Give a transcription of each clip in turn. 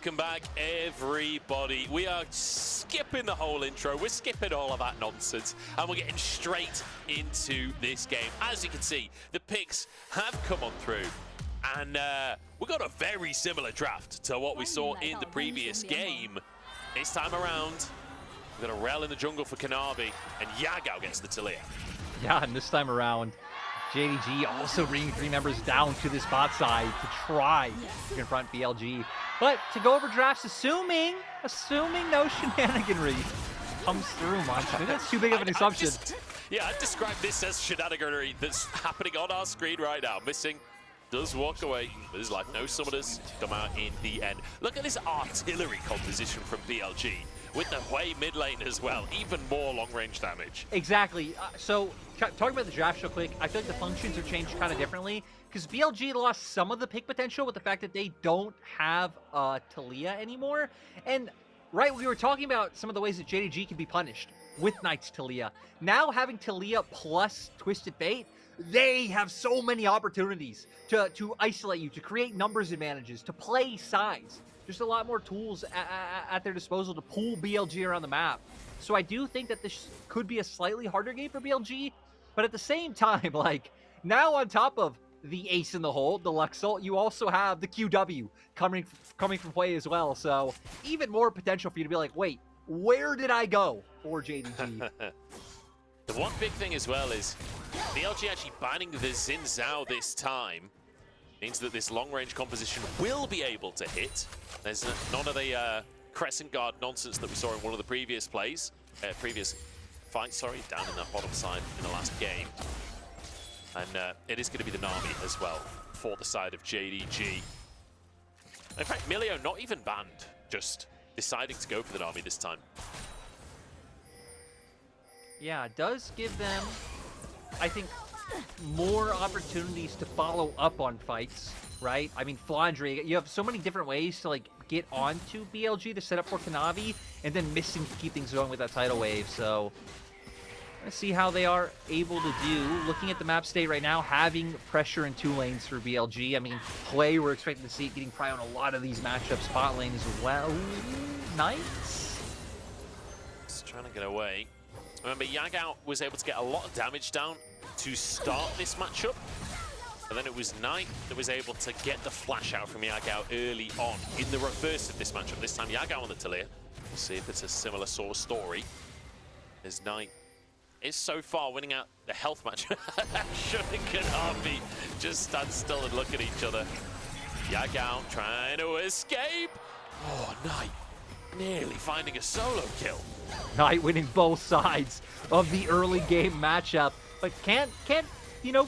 Welcome back, everybody. We are skipping the whole intro. We're skipping all of that nonsense, and we're getting straight into this game. As you can see, the picks have come on through, and we got a very similar draft to what we saw in the previous game. This time around, we've got a Rel in the jungle for Kanavi, and Yagao gets the Talia. Yeah, and this time around, JDG also bringing 3 members down to this bot side to try to confront BLG. But to go over drafts, assuming no shenaniganry comes through, Munch. Maybe that's too big of an assumption. I'd describe this as shenaniganry that's happening on our screen right now. Missing does walk away with his life. No summoners come out in the end. Look at this artillery composition from BLG. With the Hui mid lane as well, even more long-range damage. Exactly. So, talking about the draft real quick, I feel like the functions are changed kind of differently, because BLG lost some of the pick potential with the fact that they don't have Talia anymore. And, right, we were talking about some of the ways that JDG can be punished with Knight's Talia. Now having Talia plus Twisted Fate, they have so many opportunities to isolate you, to create numbers advantages, to play size. Just a lot more tools at their disposal to pull BLG around the map. So I do think that this could be a slightly harder game for BLG, but at the same time, like, now on top of the ace in the hole, the Luxalt, you also have the QW coming from play as well. So even more potential for you to be like, wait, where did I go for JDG? The one big thing as well is BLG actually banning the Xin Zhao this time. Means that this long-range composition will be able to hit. There's none of the Crescent Guard nonsense that we saw in one of the previous fights, down in the bottom side in the last game. And it is going to be the Nami as well for the side of JDG. In fact, Milio not even banned, just deciding to go for the Nami this time. Yeah, it does give them, I think, more opportunities to follow up on fights, right? I mean, Flandre, you have so many different ways to like get onto BLG to set up for Kanavi, and then missing to keep things going with that tidal wave. So let's see how they are able to do. Looking at the map state right now, having pressure in 2 lanes for BLG. I mean, play, we're expecting to see it getting probably on a lot of these matchups. Spot lane as well. Nice. Just trying to get away. Remember, Yagao was able to get a lot of damage down to start this matchup, and then it was Knight that was able to get the flash out from Yagao early on in the reverse of this matchup. This time Yagao on the Talia. We'll see if it's a similar sort of story, as Knight is so far winning out the health match. Shun and Kanavi just stand still and look at each other. Yagao trying to escape. Oh, Knight nearly finding a solo kill. Knight winning both sides of the early game matchup. But can't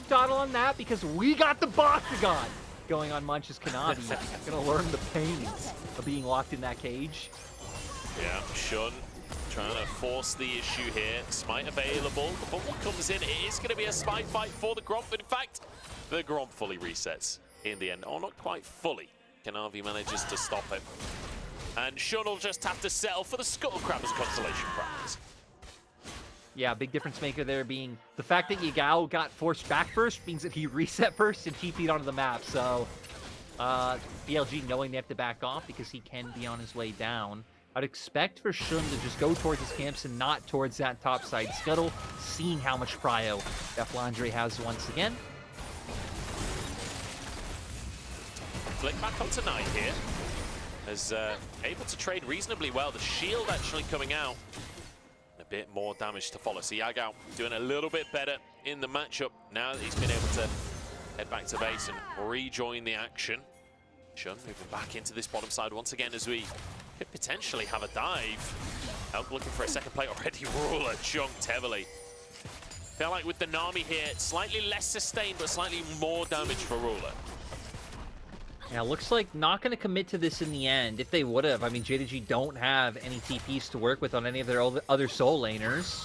dawdle on that, because we got the Boctagon going on Munch's Kanavi. Gonna learn the pains of being locked in that cage. Yeah, Shun trying to force the issue here. Smite available, but what comes in, it is going to be a smite fight for the Gromp. In fact, the Gromp fully resets in the end. Oh, not quite fully. Kanavi manages to stop it. And Shun will just have to settle for the Scuttle Crab as consolation prize. Yeah, big difference maker there being the fact that Yagao got forced back first means that he reset first and TP'd onto the map. So BLG knowing they have to back off because he can be on his way down. I'd expect for Shun to just go towards his camps and not towards that top side scuttle, seeing how much prio that Flandre has once again. Flick back onto Knight here. Is able to trade reasonably well. The shield actually coming out. A bit more damage to follow. So Yagao doing a little bit better in the matchup now that he's been able to head back to base and rejoin the action. Shun moving back into this bottom side once again as we could potentially have a dive. Elk looking for a second plate already. Ruler chunked heavily. Feel like with the Nami here, slightly less sustained, but slightly more damage for Ruler. Yeah, looks like not going to commit to this in the end. If they would have, I mean, JDG don't have any TPs to work with on any of their other soul laners.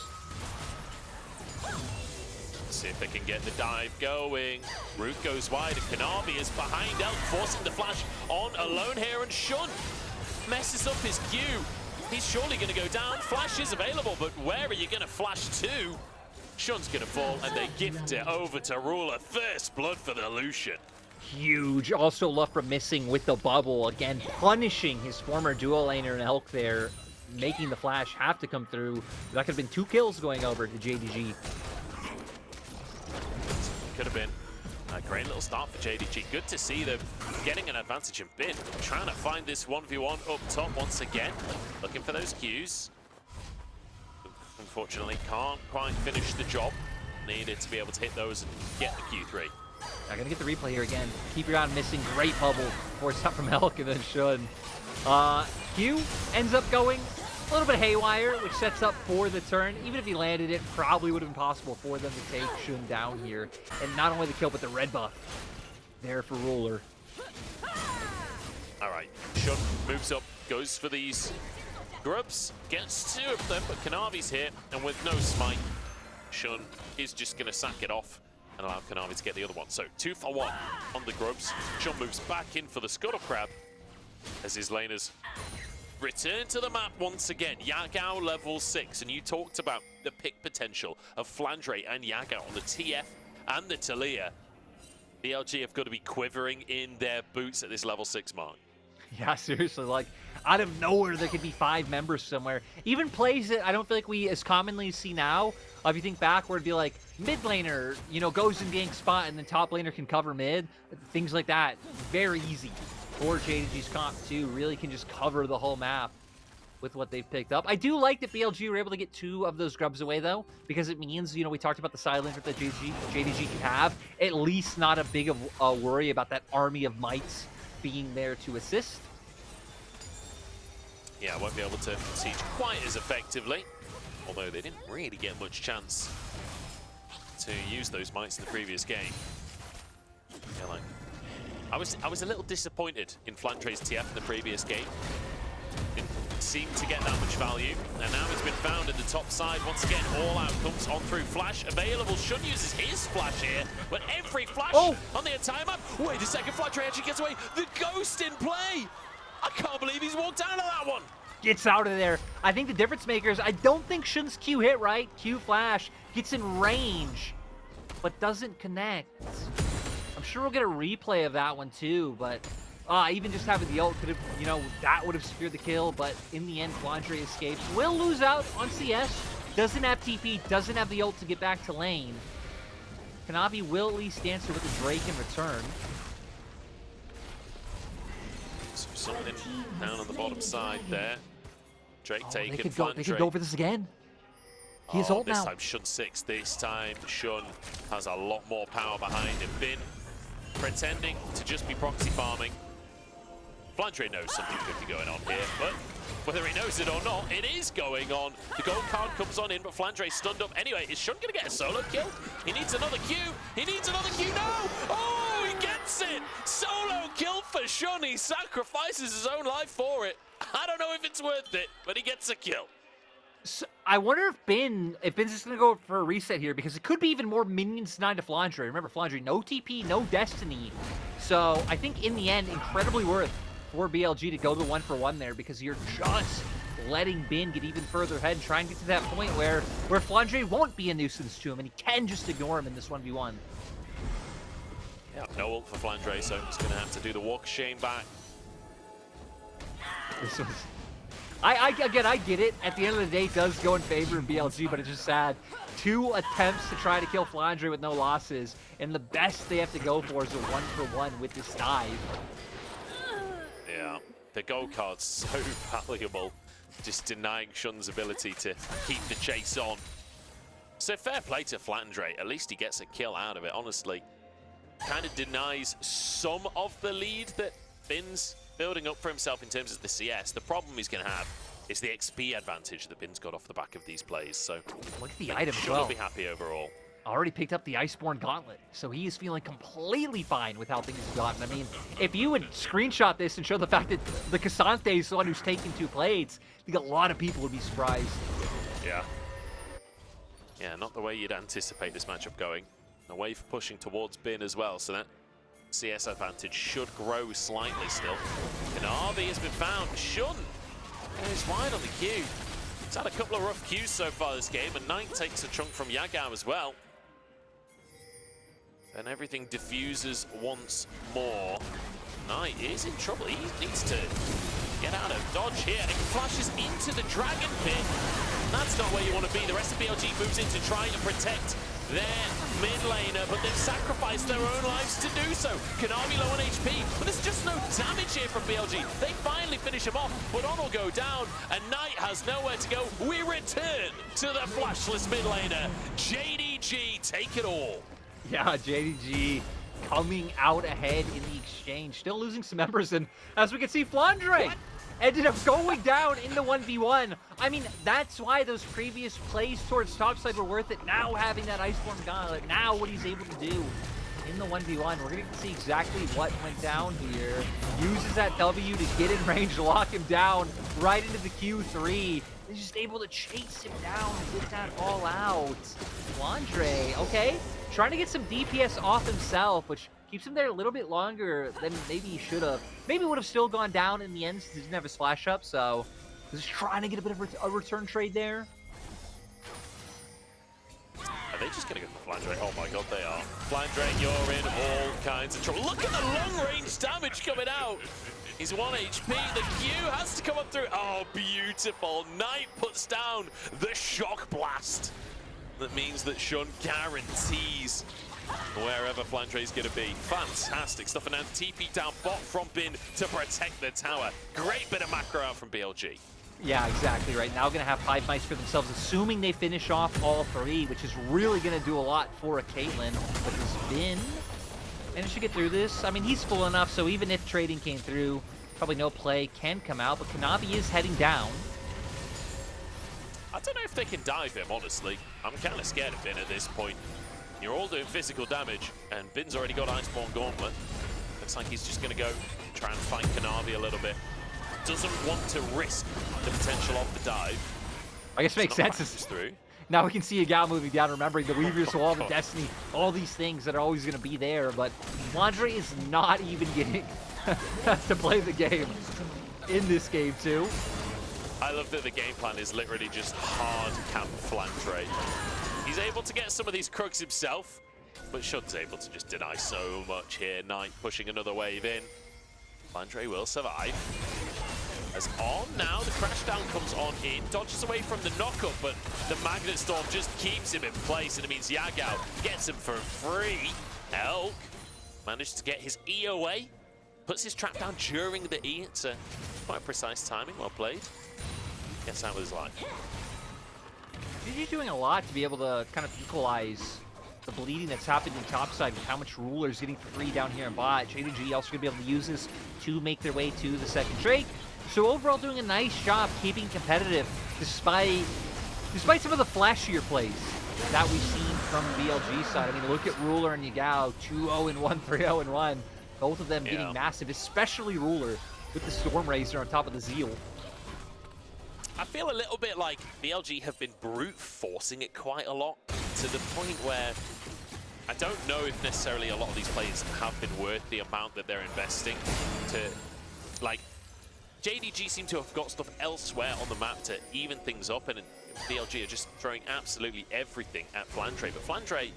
Let's see if they can get the dive going. Root goes wide, and Kanavi is behind Elk, forcing the flash on alone here, and Shun messes up his Q. He's surely going to go down. Flash is available, but where are you going to flash to? Shun's going to fall, and they gift it over to Ruler. First blood for the Lucian. Huge. Also, Lufra missing with the bubble. Again, punishing his former duo laner and Elk there, making the flash have to come through. That could have been 2 kills going over to JDG. Could have been a great little start for JDG. Good to see them getting an advantage in Bin. Trying to find this 1v1 up top once again. Looking for those Qs. Unfortunately, can't quite finish the job. Needed to be able to hit those and get the Q3. I'm gonna get the replay here again. Keep your eye on missing. Great bubble. Forced out from Elk and then Shun. Q ends up going a little bit haywire, which sets up for the turn. Even if he landed it, probably would have been possible for them to take Shun down here. And not only the kill, but the red buff there for Ruler. All right, Shun moves up, goes for these grubs, gets 2 of them, but Kanavi's here, and with no smite, Shun is just going to sack it off and allow Kanavi to get the other one. So 2 for 1 on the grubs. Shun moves back in for the scuttle crab as his laners return to the map once again. Yagao level 6, and you talked about the pick potential of Flandre and Yagao on the TF and the Talia. BLG have got to be quivering in their boots at this level 6 mark. Yeah, seriously, like, out of nowhere, there could be 5 members somewhere. Even plays that I don't feel like we as commonly see now. If you think back, where it'd be like, mid laner, you know, goes and gank spot, and then top laner can cover mid. Things like that. Very easy for JDG's comp, too. Really can just cover the whole map with what they've picked up. I do like that BLG were able to get 2 of those grubs away, though, because it means, you know, we talked about the silent that JDG can have. At least not a big of a worry about that army of mites being there to assist. Yeah, won't be able to siege quite as effectively, although they didn't really get much chance to use those mites in the previous game. Yeah, like, I was a little disappointed in Flandre's TF in the previous game. Didn't seem to get that much value, and now he's been found in the top side once again. All out comes on through. Flash available. Shun uses his flash here, but every flash on the entire map. Wait a second, Flandre actually gets away. The ghost in play. I can't believe he's walked out of that one. Gets out of there. I think the difference makers, I don't think Shun's Q hit right. Q flash gets in range, but doesn't connect. I'm sure we'll get a replay of that one too, but even just having the ult could have, you know, that would have secured the kill, but in the end, Flandre escapes. Will lose out on CS. Doesn't have TP, doesn't have the ult to get back to lane. Kanavi will at least answer with the Drake in return. Something down on the bottom side there. Drake taking Flandre. They could go for this again. He is ult now. This time Shun 6. This time Shun has a lot more power behind him. Bin pretending to just be proxy farming. Flandre knows something could be going on here, but whether he knows it or not, it is going on. The gold card comes on in, but Flandre stunned up. Anyway, is Shun going to get a solo kill? He needs another Q. He needs another Q. No! Oh, he gets it! Solo kill for Shun. He sacrifices his own life for it. I don't know if it's worth it, but he gets a kill. So, I wonder if Bin's just going to go for a reset here, because it could be even more minions denied to Flandre. Remember, Flandre, no TP, no Destiny. So I think in the end, incredibly worth for BLG to go the 1-for-1 there, because you're just letting Bin get even further ahead and try and get to that point where Flandre won't be a nuisance to him, and he can just ignore him in this 1v1. Yeah, no ult for Flandre, so he's going to have to do the walk shame back. This was... Again, I get it. At the end of the day, it does go in favor of BLG, but it's just sad. 2 attempts to try to kill Flandre with no losses, and the best they have to go for is a 1-for-1 with this dive. Yeah, the gold card's so valuable, just denying Shun's ability to keep the chase on. So fair play to Flandre. At least he gets a kill out of it, honestly. Kind of denies some of the lead that Bin's building up for himself in terms of the CS. The problem he's going to have is the XP advantage that Bin's got off the back of these plays. So look at the item as well. Shun will be happy overall. Already picked up the Iceborne Gauntlet, so he is feeling completely fine with how things have gotten. I mean, if you would screenshot this and show the fact that the Cassante is the one who's taking 2 plates, I think a lot of people would be surprised. Yeah. Yeah, not the way you'd anticipate this matchup going. A wave pushing towards Bin as well, so that CS advantage should grow slightly still. Kanavi has been found. Shun goes wide on the Q. He's had a couple of rough Qs so far this game, and Knight takes a chunk from Yagao as well. and everything diffuses once more. Knight is in trouble. He needs to get out of dodge here. And he flashes into the Dragon Pit. That's not where you want to be. The rest of BLG moves in to try and protect their mid laner, but they've sacrificed their own lives to do so. Kanavi low on HP, but there's just no damage here from BLG. They finally finish him off, but On will go down, and Knight has nowhere to go. We return to the flashless mid laner. JDG take it all. Yeah, JDG coming out ahead in the exchange. Still losing some members, and as we can see, Flandre ended up going down in the 1v1. I mean, that's why those previous plays towards topside were worth it. Now having that Iceborne Gauntlet, now what he's able to do in the 1v1. We're going to see exactly what went down here. Uses that W to get in range, lock him down right into the Q3. He's just able to chase him down and get that all out. Flandre, okay, trying to get some DPS off himself, which keeps him there a little bit longer than maybe he should have. Maybe would have still gone down in the end since he didn't have his flash up, so just trying to get a bit of a return trade there. Are they just going to go for Flandre? Oh my god, they are. Flandre, you're in all kinds of trouble. Look at the long-range damage coming out. He's 1 HP. The Q has to come up through. Oh, beautiful. Knight puts down the shock blast. That means that Shun guarantees wherever Flandre is going to be. Fantastic stuff. And now TP down bot from Bin to protect the tower. Great bit of macro out from BLG. Yeah, exactly right. Now going to have 5 mice for themselves, assuming they finish off all 3, which is really going to do a lot for a Caitlyn. But this Bin managed to get through this. I mean, he's full enough, so even if trading came through, probably no play can come out. But Kanavi is heading down. I don't know if they can dive him, honestly. I'm kind of scared of Bin at this point. You're all doing physical damage, and Bin's already got Iceborne Gauntlet. Looks like he's just going to go try and fight Kanavi a little bit. Doesn't want to risk the potential of the dive. I guess it makes sense. Through. Now we can see Yagao moving down, remembering the Weaver's Wall, the Destiny, all these things that are always going to be there, but Flandre is not even getting to play the game in this game, too. I love that the game plan is literally just hard camp Flandre. He's able to get some of these Krugs himself, but Shun's able to just deny so much here. Knight pushing another wave in. Flandre will survive. As On now, the crash down comes on in, dodges away from the knockup, but the Magnet Storm just keeps him in place, and it means Yagao gets him for free. Elk managed to get his E away, puts his trap down during the E. It's quite precise timing, well played. Gets out with his life. GG doing a lot to be able to kind of equalize the bleeding that's happened in topside with how much Ruler's getting for free down here in bot. JDG also going to be able to use this to make their way to the second trade. So overall doing a nice job keeping competitive despite some of the flashier plays that we've seen from BLG side. I mean, look at Ruler and Yagao, 2-0-1, 3-0-1. Both of them getting massive, especially Ruler with the Storm Razor on top of the Zeal. I feel a little bit like BLG have been brute forcing it quite a lot, to the point where I don't know if necessarily a lot of these players have been worth the amount that they're investing to, like, JDG seem to have got stuff elsewhere on the map to even things up, and BLG are just throwing absolutely everything at Flandre. But Flandre,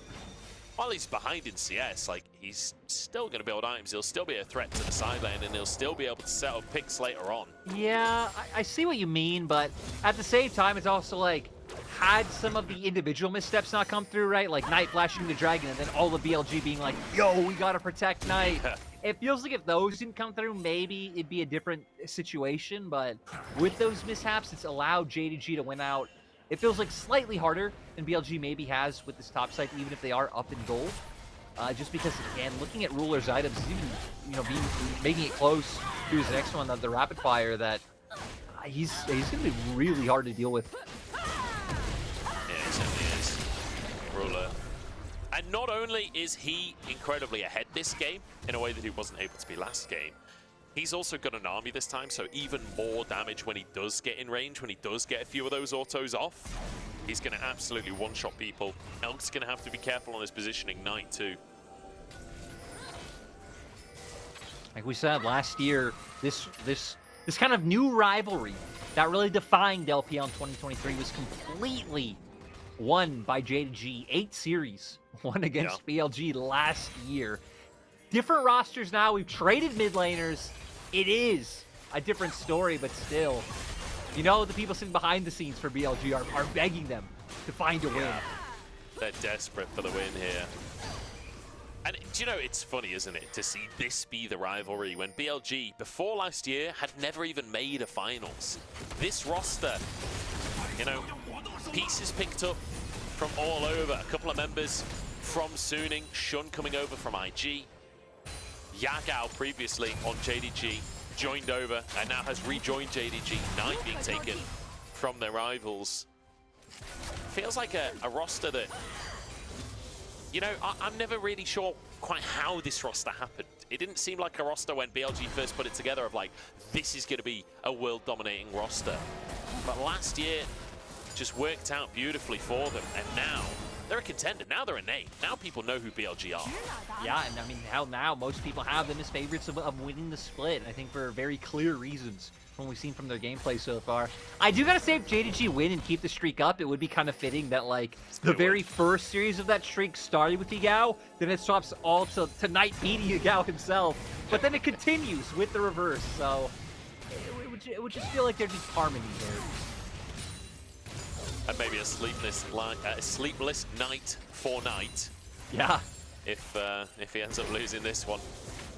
while he's behind in CS, like, he's still going to build items, he'll still be a threat to the side lane, and he'll still be able to set up picks later on. Yeah, I see what you mean, but at the same time, it's also like, had some of the individual missteps not come through, right? Like Knight flashing the Dragon, and then all the BLG being like, yo, we got to protect Knight. It feels like if those didn't come through, maybe it'd be a different situation, but with those mishaps, it's allowed JDG to win out. It feels like slightly harder than BLG maybe has with this top side, even if they are up in gold. Just because, again, looking at Ruler's items, even making it close to his next one, the rapid fire, that he's going to be really hard to deal with. Yeah, he certainly is. Ruler. And not only is he incredibly ahead this game, in a way that he wasn't able to be last game, he's also got an army this time, so even more damage when he does get in range, when he does get a few of those autos off. He's going to absolutely one-shot people. Elk's going to have to be careful on his positioning. Knight too. Like we said last year, this kind of new rivalry that really defined LPL in 2023 was completely won by JDG. 8 series won against BLG last year. Different rosters now. We've traded mid laners. It is a different story, but still, you know, the people sitting behind the scenes for BLG are begging them to find a win. They're desperate for the win here. And do you know, it's funny, isn't it, to see this be the rivalry when BLG, before last year, had never even made a finals. This roster, you know, pieces picked up from all over. A couple of members from Suning, Shun coming over from IG. Yagao previously on JDG joined over and now has rejoined JDG. Knight being taken from their rivals. Feels like a roster that, you know, I'm never really sure quite how this roster happened. It didn't seem like a roster when BLG first put it together of like, this is going to be a world-dominating roster. But last year just worked out beautifully for them, and now they're a contender. Now they're a name. Now people know who BLG are. Yeah, and I mean, hell, now most people have them as favorites of winning the split. I think for very clear reasons from what we've seen from their gameplay so far. I do gotta say, if JDG win and keep the streak up, it would be kind of fitting that, like, the very first series of that streak started with Yagao, then it swaps all to Knight beating Yagao himself, but then it continues with the reverse, so it would just feel like there'd be harmony there. And maybe a sleepless night for Knight. Yeah. If he ends up losing this one,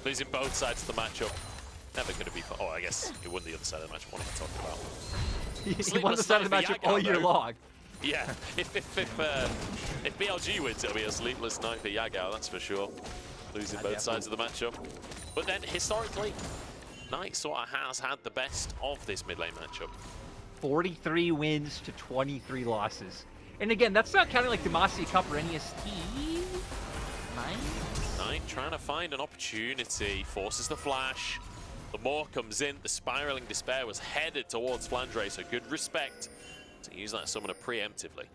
losing both sides of the matchup, never going to be. Oh, I guess he won the other side of the matchup. What am I talking about? He won the side of the matchup all year long. Yeah. If BLG wins, it'll be a sleepless night for Yagao. That's for sure. Losing both sides of the matchup. But then historically, Knight sort of has had the best of this mid lane matchup. 43 wins to 23 losses. And again, that's not counting like Demacia Cup or NEST. Knight trying to find an opportunity, forces the flash. The Maw comes in, the spiraling despair was headed towards Flandre, so good respect to use that summoner preemptively.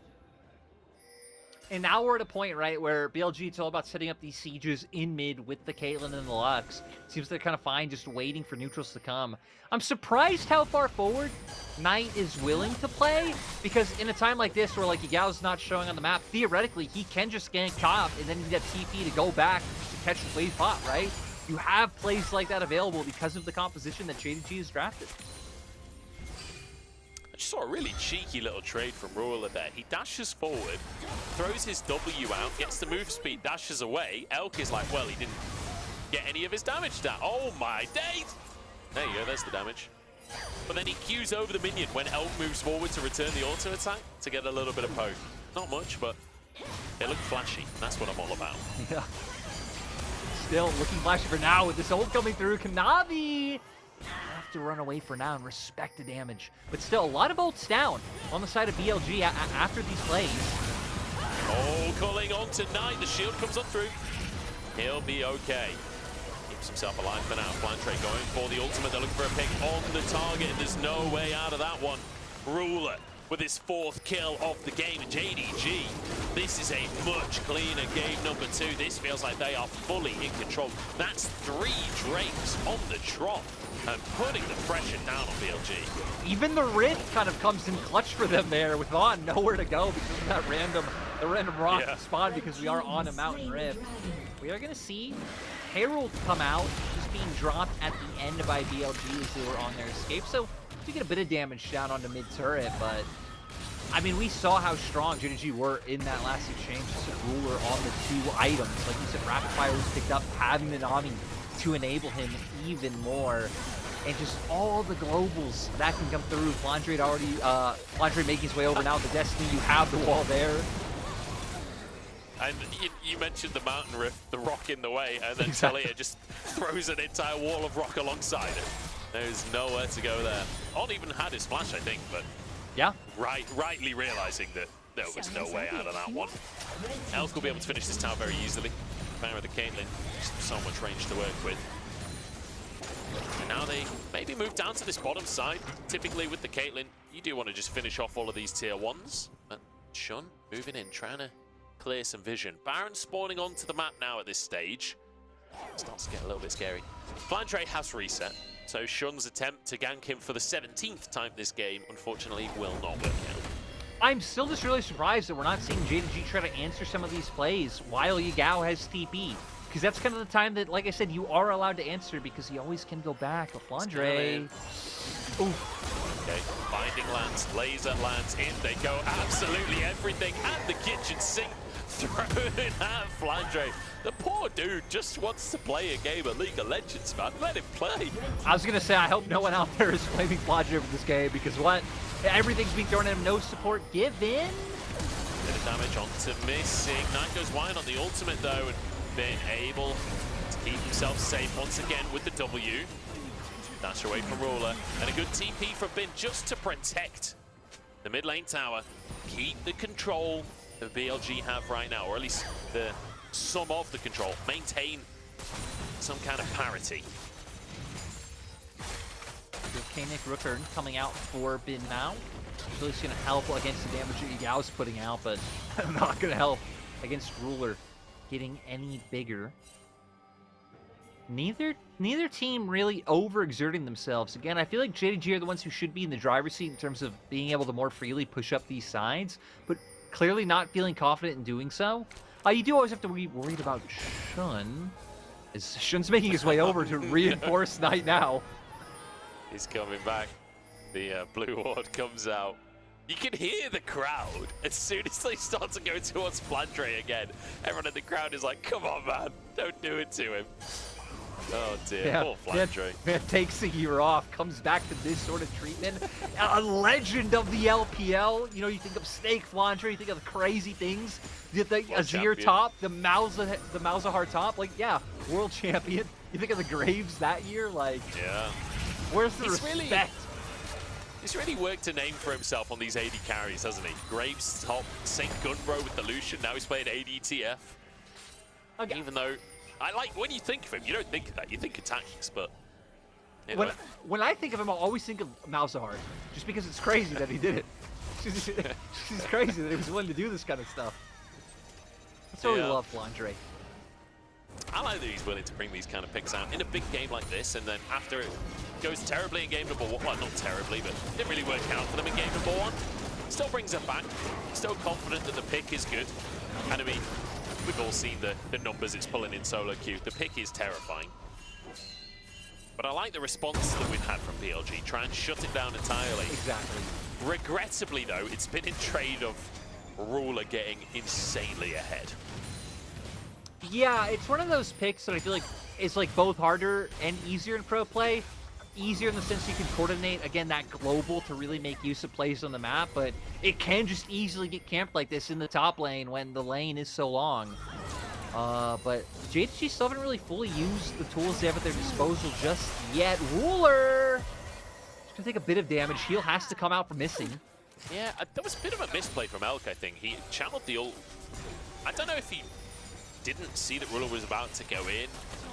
And now we're at a point, right, where BLG, it's all about setting up these sieges in mid with the Caitlyn and the Lux. Seems they're kind of fine just waiting for neutrals to come. I'm surprised how far forward Knight is willing to play, because in a time like this where, like, Yagao's not showing on the map, theoretically, he can just gank top and then get TP to go back to catch the wave pot, right? You have plays like that available because of the composition that JDG has drafted. I just saw a really cheeky little trade from Ruler there. He dashes forward, throws his W out, gets the move speed, dashes away. Elk is like, well, he didn't get any of his damage down. Oh my days! There you go, there's the damage. But then he queues over the minion when Elk moves forward to return the auto attack to get a little bit of poke. Not much, but it looked flashy. That's what I'm all about. Yeah. Still looking flashy for now with this ult coming through. Kanavi have to run away for now and respect the damage. But still, a lot of ults down on the side of BLG after these plays. Oh, calling on tonight. The shield comes up through. He'll be okay. Keeps himself alive for now. Flandre going for the ultimate. They're looking for a pick on the target, and there's no way out of that one. Ruler with his 4th kill of the game. JDG, this is a much cleaner game number 2. This feels like they are fully in control. That's 3 Drakes on the trot and putting the pressure down on BLG. Even the Rift kind of comes in clutch for them there with On nowhere to go because of that random rock spawn, because we are on a mountain Rift. We are going to see Herald come out, just being dropped at the end by BLG as they were on their escape. So we get a bit of damage down on the mid turret, but I mean, we saw how strong JDG were in that last exchange. Just a Ruler on the 2 items. Like you said, Rapid Fire was picked up, having the Nami to enable him even more. And just all the globals that can come through. Flandre already, Flandre making his way over now. The Destiny, you have the wall there. And you mentioned the mountain rift, the rock in the way, and then Talia just throws an entire wall of rock alongside it. There's nowhere to go there. On even had his flash, I think, but yeah, rightly realizing that there was no way out of that one. Elk will be able to finish this tower very easily. Playing with the Caitlyn, so much range to work with. And now they maybe move down to this bottom side. Typically with the Caitlyn, you do want to just finish off all of these tier 1s. But Shun moving in, trying to clear some vision. Baron spawning onto the map now at this stage. Starts to get a little bit scary. Flandre has reset, so Shun's attempt to gank him for the 17th time this game, unfortunately, will not work out. I'm still just really surprised that we're not seeing JDG try to answer some of these plays while Yagao has TP. Because that's kind of the time that, like I said, you are allowed to answer because he always can go back. But Flandre... Oof. Okay, binding lands, laser lands, in they go. Absolutely everything. And the kitchen sink thrown at Flandre. The poor dude just wants to play a game of League of Legends, man. Let him play. I was going to say, I hope no one out there is blaming Flandre for this game because what? Everything's being thrown at him. No support given. Bit of damage onto missing. Knight goes wide on the ultimate, though, and been able to keep himself safe once again with the W. Dash away from Ruler, and a good TP from Bin just to protect the mid lane tower. Keep the control that BLG have right now, or at least the some of the control. Maintain some kind of parity. Volcanic Rooker coming out for Bin now. So it's going to help against the damage that Yagao's putting out, but not going to help against Ruler getting any bigger. Neither team really overexerting themselves. Again, I feel like JDG are the ones who should be in the driver's seat in terms of being able to more freely push up these sides, but clearly not feeling confident in doing so. You do always have to be worried about Shun. As Shun's making his way over to reinforce Knight now. He's coming back. The blue ward comes out. You can hear the crowd as soon as they start to go towards Flandre again. Everyone in the crowd is like, come on, man. Don't do it to him. Oh, dear. Yeah, poor Flandre. Man takes a year off, comes back to this sort of treatment. A legend of the LPL. You know, you think of Snake Flandre, you think of the crazy things. You think Azir top, the Malzahar top. Like, yeah, world champion. You think of the Graves that year? Like, yeah. Where's the respect? He's really worked a name for himself on these AD carries, hasn't he? Graves top, St. Gunbro with the Lucian, now he's playing ADTF. Okay. Even though, when you think of him, you don't think of that, you think of tactics, but... Anyway. When I think of him, I'll always think of Malzahar, just because it's crazy that he did it. It's crazy that he was willing to do this kind of stuff. That's why we love Flandre. I like that he's willing to bring these kind of picks out in a big game like this, and then after it goes terribly in game number one, well, not terribly, but didn't really work out for them in game number one, still brings it back, still confident that the pick is good. And I mean, we've all seen the numbers it's pulling in solo queue. The pick is terrifying. But I like the response that we've had from BLG, try and shut it down entirely. Exactly. Regrettably, though, it's been in trade of Ruler getting insanely ahead. Yeah, it's one of those picks that I feel like is like both harder and easier in pro play. Easier in the sense you can coordinate, again, that global to really make use of plays on the map, but it can just easily get camped like this in the top lane when the lane is so long. But JDG still haven't really fully used the tools they have at their disposal just yet. Ruler! It's gonna take a bit of damage. Heal has to come out for missing. Yeah, that was a bit of a misplay from Elk, I think. He channeled the ult. I don't know if he didn't see that Ruler was about to go in.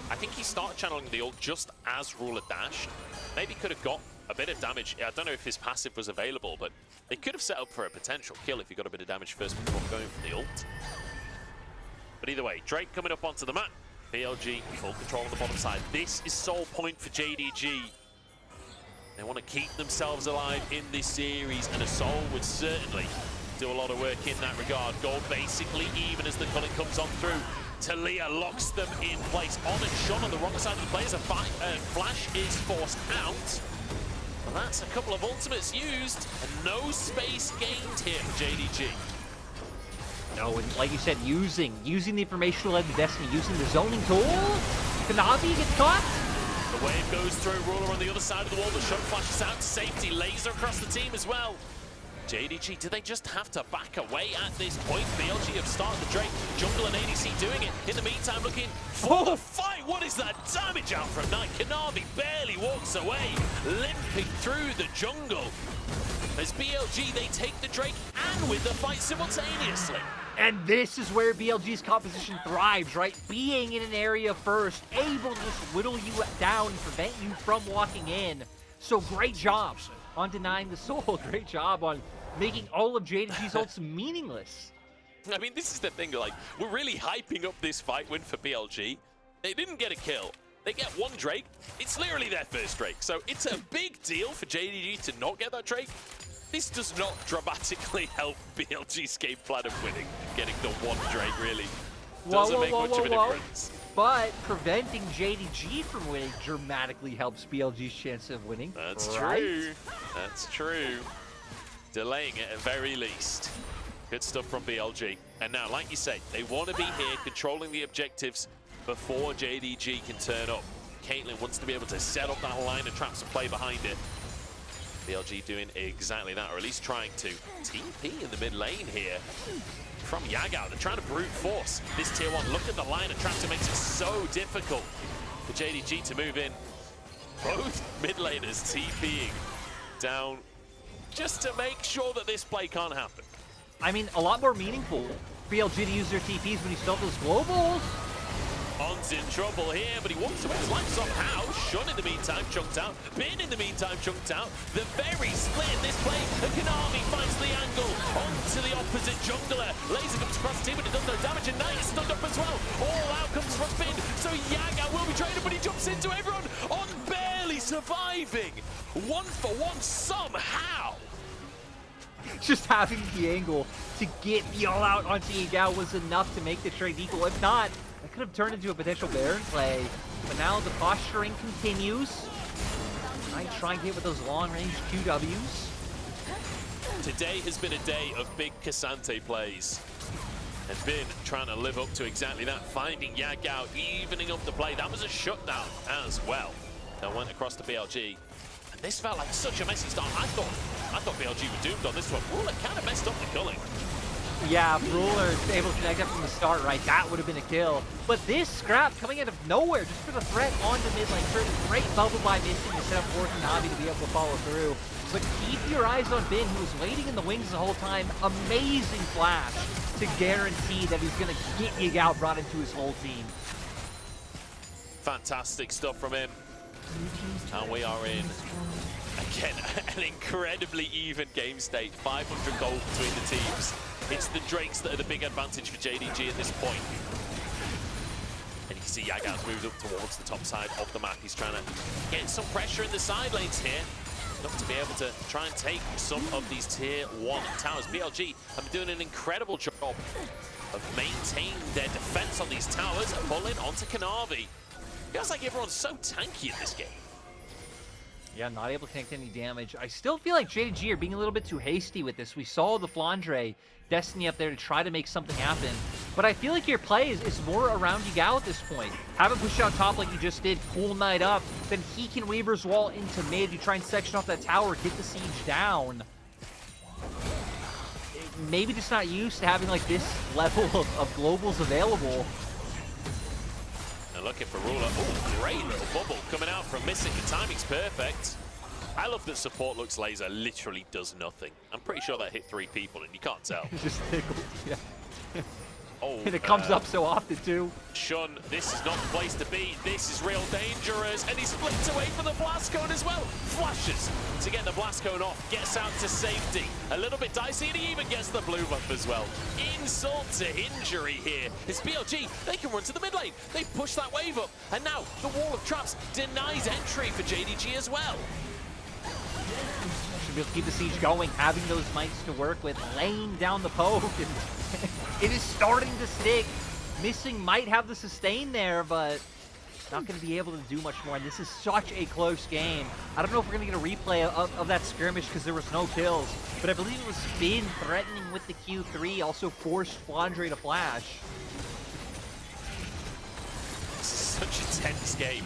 I think he started channeling the ult just as Ruler dashed. Maybe could have got a bit of damage. I don't know if his passive was available, but they could have set up for a potential kill if he got a bit of damage first before going for the ult. But either way, Drake coming up onto the map. BLG, full control on the bottom side. This is sole point for JDG. They want to keep themselves alive in this series, and a soul would certainly do a lot of work in that regard. Gold basically even as the culling comes on through. Talia locks them in place. On and Shun on the wrong side of the players. A flash is forced out. Well, that's a couple of ultimates used, and no space gained here for JDG. No, and like you said, using the informational led destiny, using the zoning tool. Kanavi gets caught. The wave goes through. Ruler on the other side of the wall. The Shun flashes out to safety. Laser across the team as well. JDG, do they just have to back away at this point? BLG have started the Drake. Jungle and ADC doing it. In the meantime, looking for the fight. What is that damage out from Knight? Kanavi barely walks away, limping through the jungle. As BLG, they take the Drake and win the fight simultaneously. And this is where BLG's composition thrives, right? Being in an area first, able to just whittle you down and prevent you from walking in. So great job on denying the soul. Great job on making all of JDG's ults meaningless. I mean, this is the thing, like, we're really hyping up this fight win for BLG. They didn't get a kill. They get one Drake. It's literally their first Drake. So it's a big deal for JDG to not get that Drake. This does not dramatically help BLG's game plan of winning. Getting the one Drake really doesn't make much of a difference. But preventing JDG from winning dramatically helps BLG's chance of winning. That's right? true. That's true. Delaying it at very least. Good stuff from BLG. And now, like you say, they want to be here controlling the objectives before JDG can turn up. Caitlyn wants to be able to set up that line of traps and play behind it. BLG doing exactly that, or at least trying to. TP in the mid lane here from Yagao. They're trying to brute force this tier 1. Look at the line of traps. It makes it so difficult for JDG to move in. Both mid laners TPing down just to make sure that this play can't happen. I mean, a lot more meaningful for BLG to use their TPs when you still have those globals. On's in trouble here, but he walks away his life somehow. Shun in the meantime chunked out. Bin in the meantime chunked out. The very split in this play. And Kanavi finds the angle onto the opposite jungler. Laser comes across the team, but it does no damage. And Knight is stunned up as well. All out comes from Bin. So Yagao will be traded, but he jumps into everyone on barely surviving. 1 for 1 somehow. Just having the angle to get the all-out onto Yagao was enough to make the trade equal. If not, that could have turned into a potential Baron play. But now the posturing continues. Try and get with those long-range QWs. Today has been a day of big Cassante plays. And Bin trying to live up to exactly that, finding Yagao, evening up the play. That was a shutdown as well. That went across to BLG. And this felt like such a messy start. I thought BLG were doomed on this one. Ruler kind of messed up the culling. Yeah, if Ruler is able to connect up from the start, right, that would have been a kill. But this scrap coming out of nowhere, just for the threat on the mid lane. Great bubble by missing to set up for Kanavi to be able to follow through. But keep your eyes on Bin, who was waiting in the wings the whole time. Amazing flash to guarantee that he's going to get Yagao brought into his whole team. Fantastic stuff from him. And we are in, again, an incredibly even game state. 500 gold between the teams. It's the Drakes that are the big advantage for JDG at this point. And you can see Yagao's moved up towards the top side of the map. He's trying to get some pressure in the side lanes here. Enough to be able to try and take some of these tier 1 towers. BLG have been doing an incredible job of maintaining their defense on these towers and pulling onto Kanavi. Feels like everyone's so tanky in this game. Yeah, not able to take any damage. I still feel like JDG are being a little bit too hasty with this. We saw the Flandre Destiny up there to try to make something happen. But I feel like your play is more around Yagao at this point. Have him push out top like you just did, pull Knight up, then he can Weaver's Wall into mid. You try and section off that tower, get the siege down. Maybe just not used to having like this level of globals available. And looking for Ruler. Oh, great little bubble coming out from missing. The timing's perfect. I love that support looks laser literally does nothing. I'm pretty sure that hit 3 people and you can't tell. Just tickled, yeah. Oh, and it comes up so often too. Shun, this is not the place to be. This is real dangerous. And he splits away from the blast cone as well. Flashes to get the blast cone off. Gets out to safety. A little bit dicey, and he even gets the blue buff as well. Insult to injury here. It's BLG. They can run to the mid lane. They push that wave up. And now the wall of traps denies entry for JDG as well. Should be able to keep the siege going, having those mites to work with, laying down the poke, and it is starting to stick. Missing might have the sustain there, but not going to be able to do much more, and this is such a close game. I don't know if we're going to get a replay of that skirmish because there was no kills, but I believe it was Bin threatening with the Q3, also forced Flandre to flash. This is such a tense game.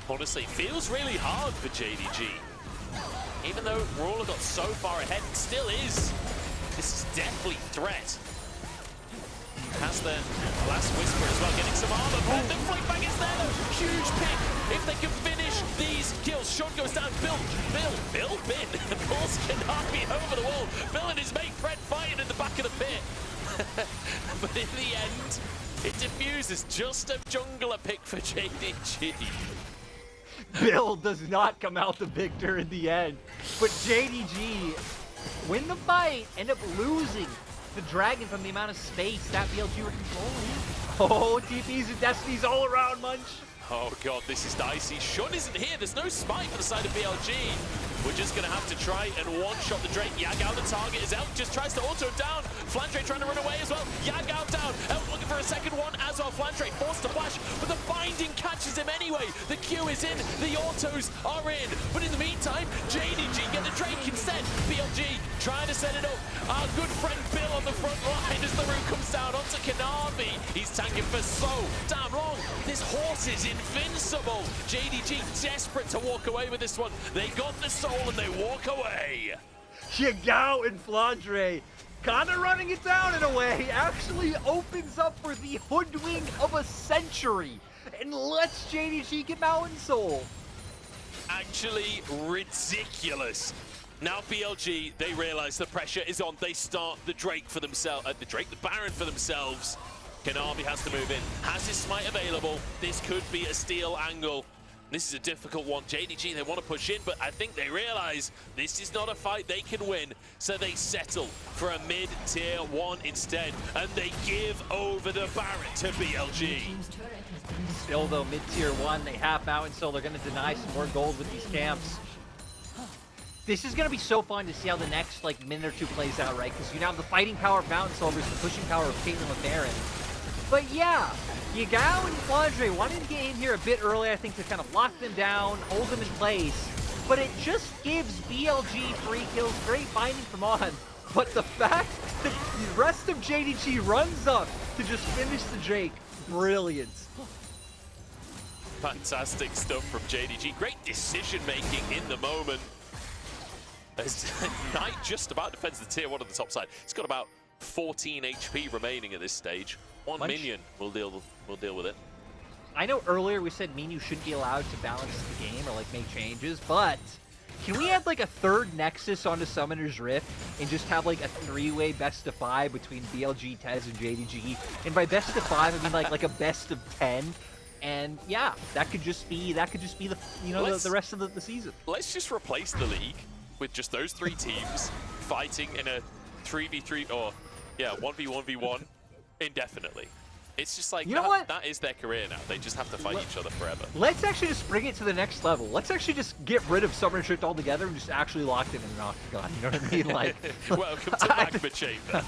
Honestly, feels really hard for JDG. Even though Ruler got so far ahead, it still is. This is definitely threat. Has the last whisper as well, getting some armor. But the flick back is there though. Huge pick. If they can finish these kills, Shun goes down. Bin pulls Kanavi over the wall. Bill and his mate Fred fighting in the back of the pit. But in the end, it diffuses. Just a jungler pick for JDG. Bill does not come out the victor in the end, but JDG win the fight, end up losing the dragon from the amount of space that BLG were controlling. Oh, TPs and Destinies all around, Munch. Oh god, this is dicey. Shun isn't here. There's no spike for the side of BLG. We're just going to have to try and one-shot the Drake. Yagao, the target, is Elk just tries to auto him down. Flandre trying to run away as well. Yagao down. Elk looking for a second one as well. Flandre forced to flash, but the binding catches him anyway. The Q is in, the autos are in. But in the meantime, JDG get the Drake instead. BLG trying to set it up. Our good friend Bill on the front line as the root comes down onto Kanavi. He's tanking for so damn long. This horse is invincible. JDG desperate to walk away with this one. They got the soul and they walk away. Yagao and Flandre kind of running it down in a way, actually opens up for the hoodwink of a century and lets JDG get Mountain Soul. Actually ridiculous. Now BLG, they realize the pressure is on. They start the Drake for themselves, the Baron for themselves. Kanavi has to move in, has his smite available. This could be a steal angle. This is a difficult one. JDG, they want to push in, but I think they realize this is not a fight they can win, so they settle for a mid-tier 1 instead, and they give over the Baron to BLG. Still though, mid-tier 1, they have Mountain Soul. They're going to deny some more gold with these camps. This is going to be so fun to see how the next minute or two plays out, right? Because you now have the fighting power of Mountain Soul versus the pushing power of Caitlyn with Baron. But yeah, Yagao and Flandre wanted to get in here a bit early, I think, to kind of lock them down, hold them in place. But it just gives BLG 3 kills, great binding from on. But the fact that the rest of JDG runs up to just finish the Drake, brilliant. Fantastic stuff from JDG. Great decision-making in the moment. As Knight just about defends the tier 1 on the top side. He's got about 14 HP remaining at this stage. One minion will deal with it. I know earlier we said Minu shouldn't be allowed to balance the game or make changes, but can we add a third Nexus onto Summoner's Rift and just have a 3-way best of 5 between BLG, Tez, and JDG? And by best of 5, I mean like a best of 10. And yeah, that could just be the the rest of the season. Let's just replace the league with just those 3 teams fighting in a 3v3 or 1v1v1 indefinitely. It's just you know what? That is their career now. They just have to fight each other forever. Let's actually just bring it to the next level. Let's actually just get rid of Summoner's Rift altogether and just actually lock it in an octagon. You know what I mean? Welcome to Magma Chamber.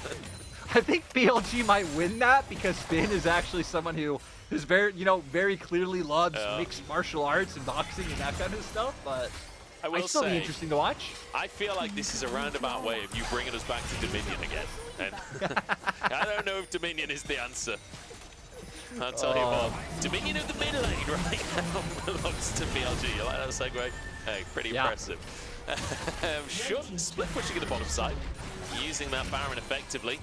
I think BLG might win that because Finn is actually someone who is very clearly loves mixed martial arts and boxing and that kind of stuff, but I'd still be interesting to watch. I feel like this is a roundabout way of you bringing us back to Dominion again. And I don't know if Dominion is the answer. I'll tell you what. Dominion of the mid lane right now belongs to BLG. You like that segue? Hey, pretty impressive. Split pushing at the bottom side. Using that Baron effectively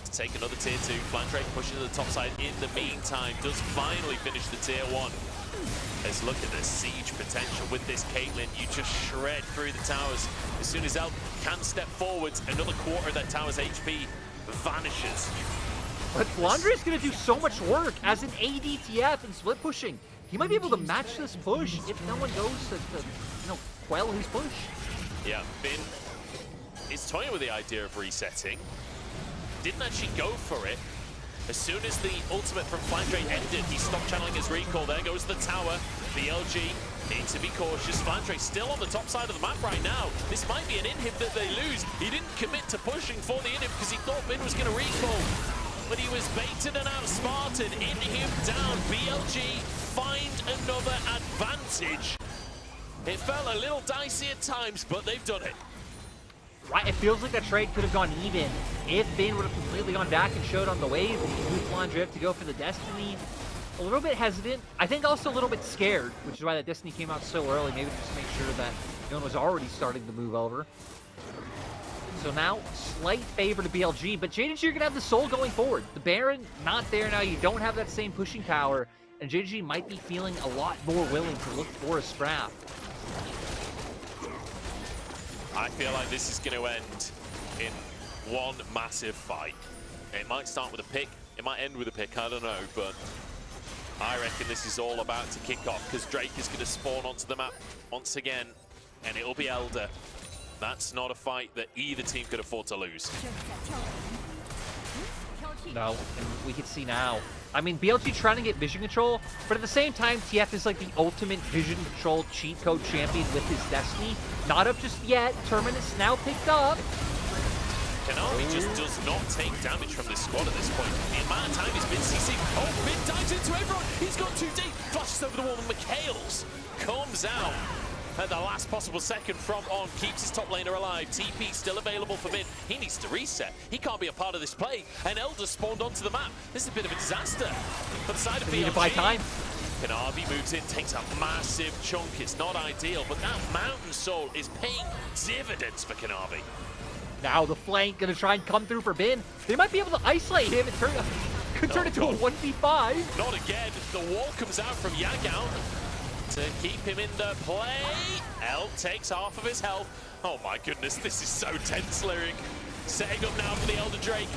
to take another tier 2. Flandre pushing to the top side in the meantime. Does finally finish the tier 1. Let's look at the siege potential with this Caitlyn. You just shred through the towers. As soon as Elk can step forwards, another quarter of that tower's HP vanishes. But Flandre is going to do so much work as an ADTF and split pushing. He might be able to match this push if no one goes to quell his push. Yeah, Finn is toying with the idea of resetting. Didn't actually go for it. As soon as the ultimate from Flandre ended, he stopped channeling his recall. There goes the tower. BLG need to be cautious. Flandre still on the top side of the map right now. This might be an inhib that they lose. He didn't commit to pushing for the inhib because he thought Finn was going to recall. But he was baited and outsmarted. Inhib down. BLG find another advantage. It felt a little dicey at times, but they've done it. Right, it feels like that trade could have gone even if Finn would have completely gone back and showed on the wave and moved Flandre to go for the Destiny. A little bit hesitant. I think also a little bit scared, which is why that Destiny came out so early. Maybe just to make sure that no one was already starting to move over. So now, slight favor to BLG, but JDG, you're going to have the soul going forward. The Baron, not there now. You don't have that same pushing power, and JDG might be feeling a lot more willing to look for a scrap. I feel like this is going to end in one massive fight. It might start with a pick, it might end with a pick, I don't know, but I reckon this is all about to kick off because Drake is going to spawn onto the map once again, and it'll be Elder. That's not a fight that either team could afford to lose. No, and we can see now. I mean, BLG trying to get vision control, but at the same time, TF is like the ultimate vision control cheat code champion with his Destiny. Not up just yet. Terminus now picked up. Kanavi just does not take damage from this squad at this point. The amount of time he's been CC. Oh, mid dives into everyone. He's got too deep. Flashes over the wall, and McHale's comes out at the last possible second from On. Keeps his top laner alive. TP still available for mid. He needs to reset. He can't be a part of this play. And Elder spawned onto the map. This is a bit of a disaster for the side of BLG. Need to buy time. Kanavi moves in, takes a massive chunk. It's not ideal, but that Mountain Soul is paying dividends for Kanavi. Now the flank gonna try and come through for Bin. They might be able to isolate him and could turn it to a 1v5. Not again. The wall comes out from Yagao to keep him in the play. El takes half of his health. Oh my goodness, this is so tense, Lyric. Setting up now for the Elder Drake.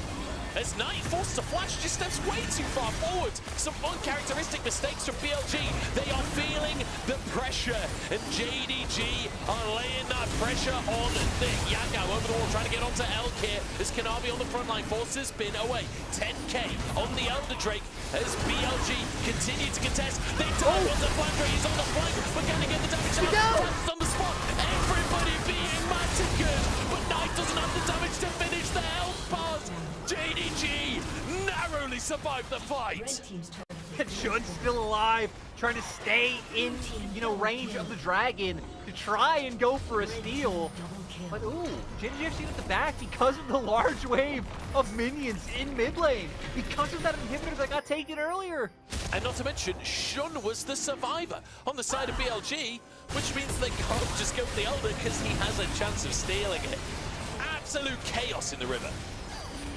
As Knight forced to flash, just steps way too far forward. Some uncharacteristic mistakes from BLG. They are feeling the pressure, and JDG are laying that pressure on the Yagao over the wall, trying to get onto Elk here. As Kanavi on the front line forces Bin away. 10k on the Elder Drake as BLG continue to contest. They dive on the Flandre. He's on the flank. We're going to get the damage out. That's on the spot. Everybody being mad and good, but Knight doesn't have the damage to finish the health pass. JDG narrowly survived the fight. Shun's still alive, trying to stay in, range of the dragon to try and go for a steal. But ooh, JDG actually at the back because of the large wave of minions in mid lane. Because of that inhibitor that got taken earlier. And not to mention, Shun was the survivor on the side of BLG, which means they can't just go for the Elder because he has a chance of stealing it. Absolute chaos in the river.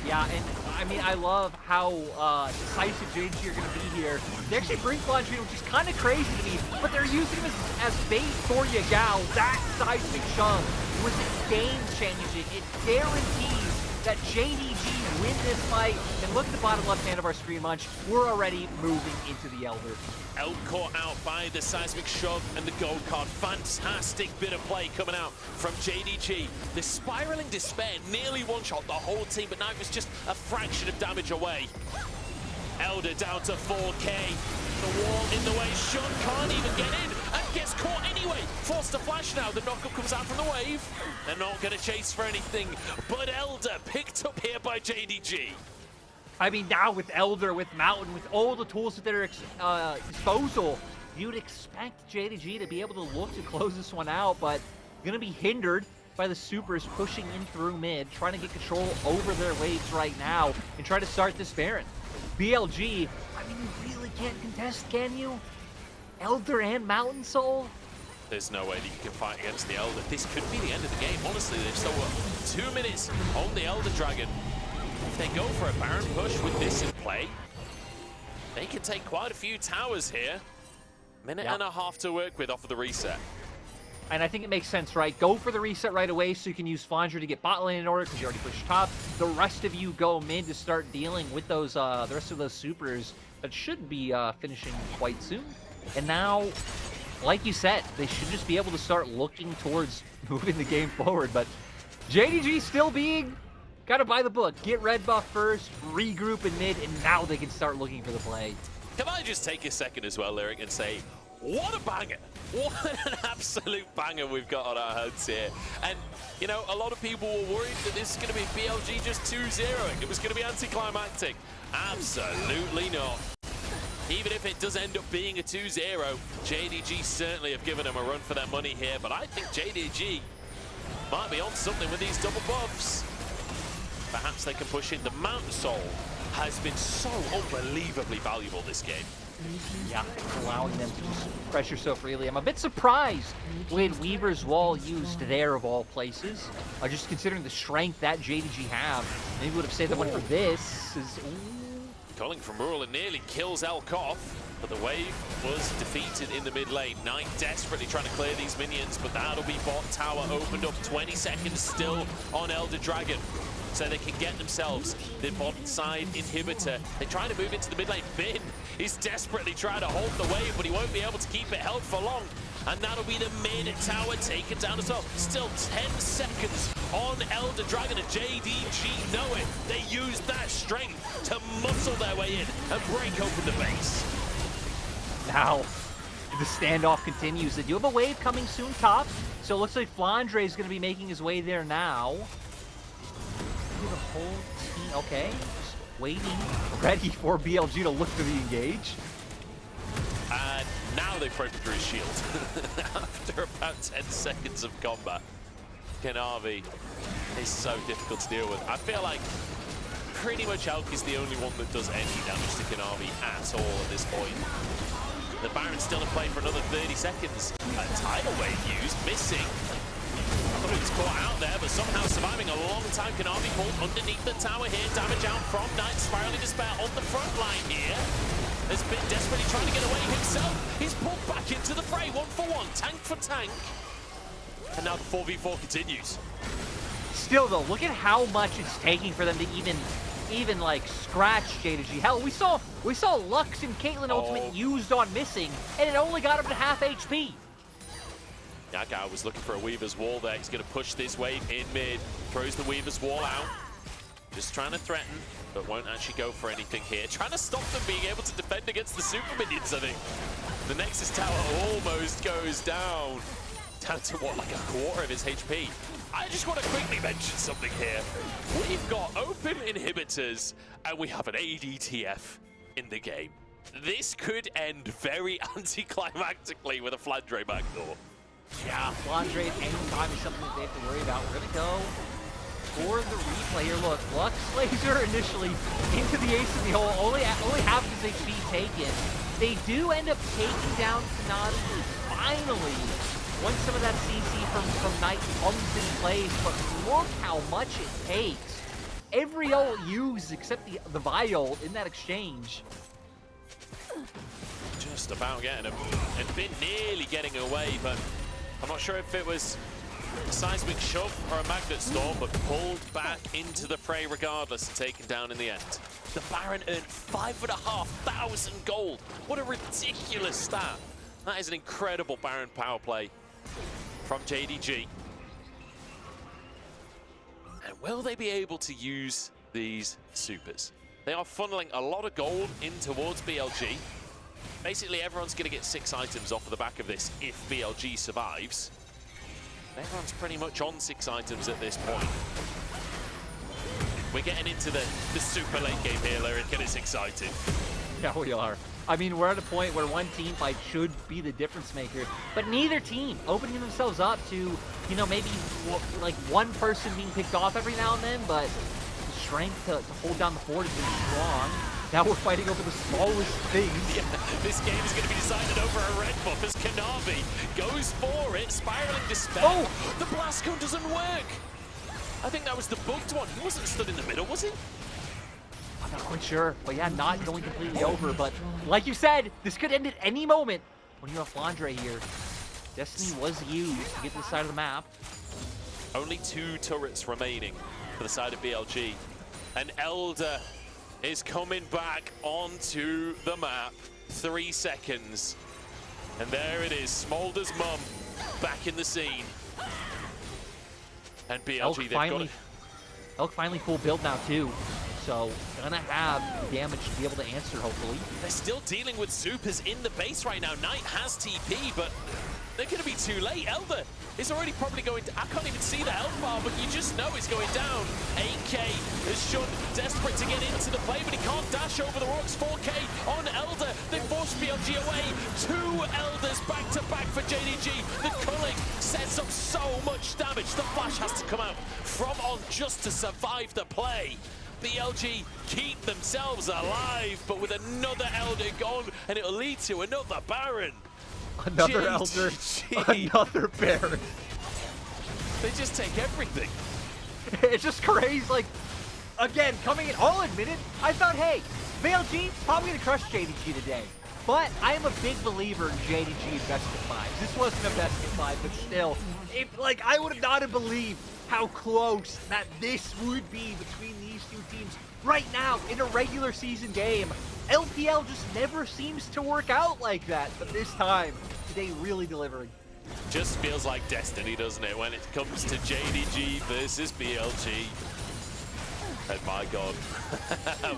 Yeah, and I mean, I love how decisive JDG are going to be here. They actually bring Flandre, which is kind of crazy to me, but they're using him as bait for Yagao. That seismic shove was game-changing. It guarantees that JDG win this fight. And look at the bottom left hand of our screen, Munch. We're already moving into the Elder. Elk caught out by the seismic shove and the gold card. Fantastic bit of play coming out from JDG. The spiraling despair nearly one-shot the whole team, but now it was just a fraction of damage away. Elder down to 4k. The wall in the way. Shun can't even get in and gets caught anyway. Forced to flash now. The knockup comes out from the wave. They're not going to chase for anything, but Elder picked up here by JDG. I mean, now with Elder, with Mountain, with all the tools at their disposal, you'd expect JDG to be able to look to close this one out, but going to be hindered by the supers pushing in through mid, trying to get control over their waves right now and try to start this Baron. BLG, I mean, you really can't contest, can you? Elder and Mountain Soul? There's no way that you can fight against the Elder. This could be the end of the game. Honestly, they've still got 2 minutes on the Elder Dragon. If they go for a Baron push with this in play, they can take quite a few towers here. Minute and a half to work with off of the reset. And I think it makes sense, right? Go for the reset right away so you can use Flandre to get bot lane in order because you already pushed top. The rest of you go mid to start dealing with those the rest of those supers that should be finishing quite soon. And now, like you said, they should just be able to start looking towards moving the game forward. But JDG still being kind of by the book. Get red buff first, regroup in mid, and now they can start looking for the play. Can I just take a second as well, Lyric, and say, what a banger! What an absolute banger we've got on our hands here. And, you know, a lot of people were worried that this is going to be BLG just 2-0ing. It was going to be anticlimactic. Absolutely not. Even if it does end up being a 2-0, JDG certainly have given them a run for their money here. But I think JDG might be on something with these double buffs. Perhaps they can push in. The Mountain Soul has been so unbelievably valuable this game. Yeah, allowing them to just pressure so freely. I'm a bit surprised when Weaver's Wall used there of all places. Just considering the strength that JDG have. Maybe would have saved the one for this. Calling from Rural and nearly kills Elk off, but the wave was defeated in the mid lane. Knight desperately trying to clear these minions, but that'll be bot tower opened up. 20 seconds still on Elder Dragon, so they can get themselves the bot side inhibitor. They're trying to move into the mid lane. Bin He's desperately trying to hold the wave, but he won't be able to keep it held for long. And that'll be the mid tower taken down as well. Still 10 seconds on Elder Dragon, and JDG know it. They use that strength to muscle their way in and break open the base. Now, the standoff continues. They do have a wave coming soon top, so it looks like Flandre is going to be making his way there now. The whole team, okay, just waiting, ready for BLG to look for the engage. And now they've broken through his shield. After about 10 seconds of combat, Kanavi is so difficult to deal with. I feel like pretty much Elk is the only one that does any damage to Kanavi at all at this point. The Baron's still in play for another 30 seconds. A tidal wave used, missing. I thought he was caught out there, but somehow surviving a long time. Kanavi pulled underneath the tower here. Damage out from Knight. Spiraling Despair on the front line here. Has been desperately trying to get away himself. He's pulled back into the fray, 1-for-1, tank for tank. And now the 4v4 continues. Still though, look at how much it's taking for them to even like scratch JDG. Hell, we saw Lux and Caitlyn ultimate used on missing, and it only got him to half HP. Yagao was looking for a Weaver's Wall there. He's going to push this wave in mid. Throws the Weaver's Wall out. Just trying to threaten, but won't actually go for anything here. Trying to stop them being able to defend against the Super Minions, I think. The Nexus Tower almost goes down. Down to what, like a quarter of his HP. I just want to quickly mention something here. We've got open inhibitors, and we have an ADTF in the game. This could end very anticlimactically with a Flandre backdoor. Yeah, Flandre at any time is something that they have to worry about. We're gonna go for the replay here. Look, Lux Laser initially into the ace of the hole, only half of his HP taken. They do end up taking down Kanavi finally, once some of that CC from Knight comes in place, but look how much it takes. Every ult used except the Vi ult in that exchange. Just about getting him. And been nearly getting away, but I'm not sure if it was a seismic shove or a magnet storm, but pulled back into the fray regardless and taken down in the end. The Baron earned 5,500 gold. What a ridiculous stat. That is an incredible Baron power play from JDG. And will they be able to use these supers? They are funneling a lot of gold in towards BLG. Basically, everyone's going to get 6 items off of the back of this if BLG survives. Everyone's pretty much on 6 items at this point. We're getting into the super late game here, Lyric, and it's exciting. Yeah, we are. I mean, we're at a point where one team fight should be the difference maker, but neither team opening themselves up to, you know, maybe like one person being picked off every now and then, but the strength to hold down the fort has been strong. Now we're fighting over the smallest things. Yeah, this game is going to be decided over a red buff as Kanavi goes for it. Spiraling Despair. Oh! The blast cone doesn't work. I think that was the bugged one. He wasn't stood in the middle, was he? I'm not quite sure, but yeah, not going completely over. But like you said, this could end at any moment when you have Flandre here. Destiny was used to get to the side of the map. Only 2 turrets remaining for the side of BLG. And Elder is coming back onto the map. 3 seconds. And there it is, Smolder's mum back in the scene. And BLG, Elk finally full build now too. So gonna have damage to be able to answer, hopefully. They're still dealing with supers in the base right now. Knight has TP, but they're gonna be too late. Elder is already probably going to, I can't even see the health bar, but you just know it's going down. 8K is Shun desperate to get into the play, but he can't dash over the rocks. 4K on Elder. They force BLG away. 2 Elders back to back for JDG. The culling sets up so much damage. The flash has to come out from on just to survive the play. BLG keep themselves alive, but with another Elder gone, and it'll lead to another Baron. Another Elder, another Baron. They just take everything. It's just crazy. Like, again, coming in, I'll admit it, I thought, hey, BLG probably going to crush JDG today. But I am a big believer in JDG best of 5. This wasn't a best of 5, but still, like, I would not have believed how close that this would be between these two teams right now in a regular season game. LPL just never seems to work out like that, but this time, they really delivering. Just feels like destiny, doesn't it, when it comes to JDG versus BLG. And my God,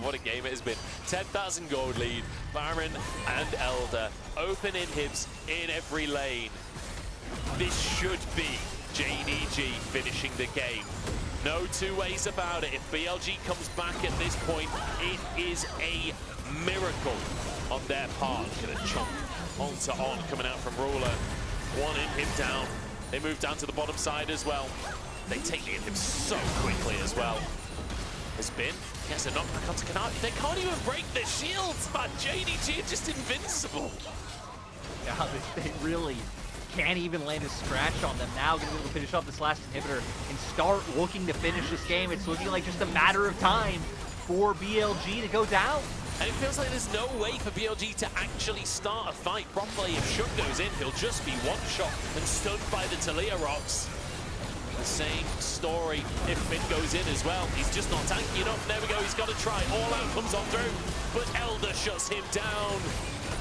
what a game it has been. 10,000 gold lead, Baron and Elder, open inhibs in every lane. This should be JDG finishing the game. No two ways about it. If BLG comes back at this point, it is a miracle on their part. Gonna chomp on coming out from Ruler. One inhib down. They move down to the bottom side as well. They take the inhib so quickly as well. Has been. Gets a knockback onto Kanavi. They can't even break their shields, man. JDG are just invincible. Yeah, they really can't even land a scratch on them. Now gonna be able to finish off this last inhibitor and start looking to finish this game. It's looking like just a matter of time for BLG to go down. And it feels like there's no way for BLG to actually start a fight properly. If Shun goes in, he'll just be one shot and stunned by the Talia rocks. The same story if Finn goes in as well. He's just not tanky enough. There we go, he's got to try. All out comes on through, but Elder shuts him down.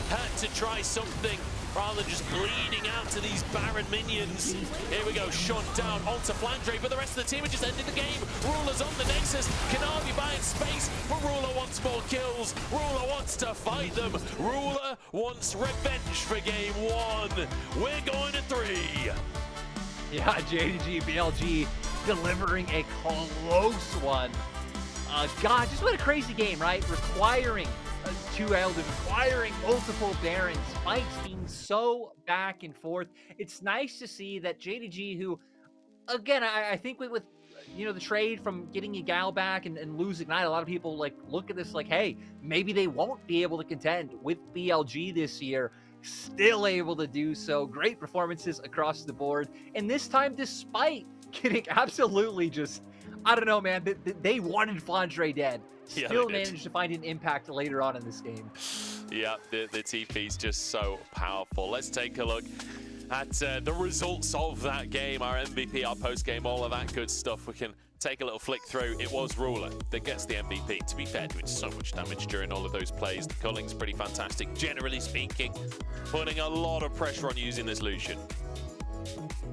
Had to try something rather than just bleeding out to these Baron minions. Here we go, shot down onto Flandre, but the rest of the team are just ending the game. Ruler's on the Nexus, Kanavi buying space, but Ruler wants more kills. Ruler wants to fight them. Ruler wants revenge for game one. We're going to 3. Yeah, JDG, BLG delivering a close one. God, just what a crazy game, right? Requiring 2 Elders, requiring multiple Barons, fights being so back and forth. It's nice to see that JDG, who, again, I think with you know, the trade from getting Yagao back and losing Ignite, a lot of people like look at this like, hey, maybe they won't be able to contend with BLG this year. Still able to do so. Great performances across the board. And this time, despite getting absolutely just, I don't know, man, they wanted Flandre dead. Still managed to find an impact later on in this game. Yeah, the TP's just so powerful. Let's take a look at the results of that game, our MVP, our post-game, all of that good stuff. We can take a little flick through. It was Ruler that gets the MVP. To be fair, doing so much damage during all of those plays. The culling's pretty fantastic, generally speaking. Putting a lot of pressure on using this Lucian.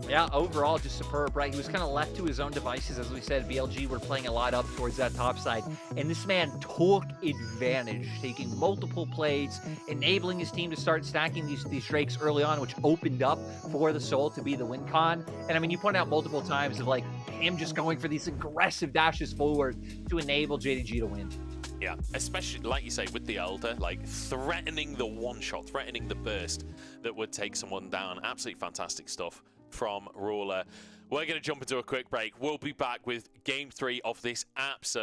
Yeah, overall, just superb, right? He was kind of left to his own devices. As we said, BLG were playing a lot up towards that top side. And this man took advantage, taking multiple plays, enabling his team to start stacking these Drakes early on, which opened up for the Soul to be the win con. And I mean, you point out multiple times of like him just going for these aggressive dashes forward to enable JDG to win. Yeah, especially, like you say, with the Elder, like threatening the one-shot, threatening the burst that would take someone down. Absolutely fantastic stuff from Ruler. We're going to jump into a quick break. We'll be back with Game 3 of this absolute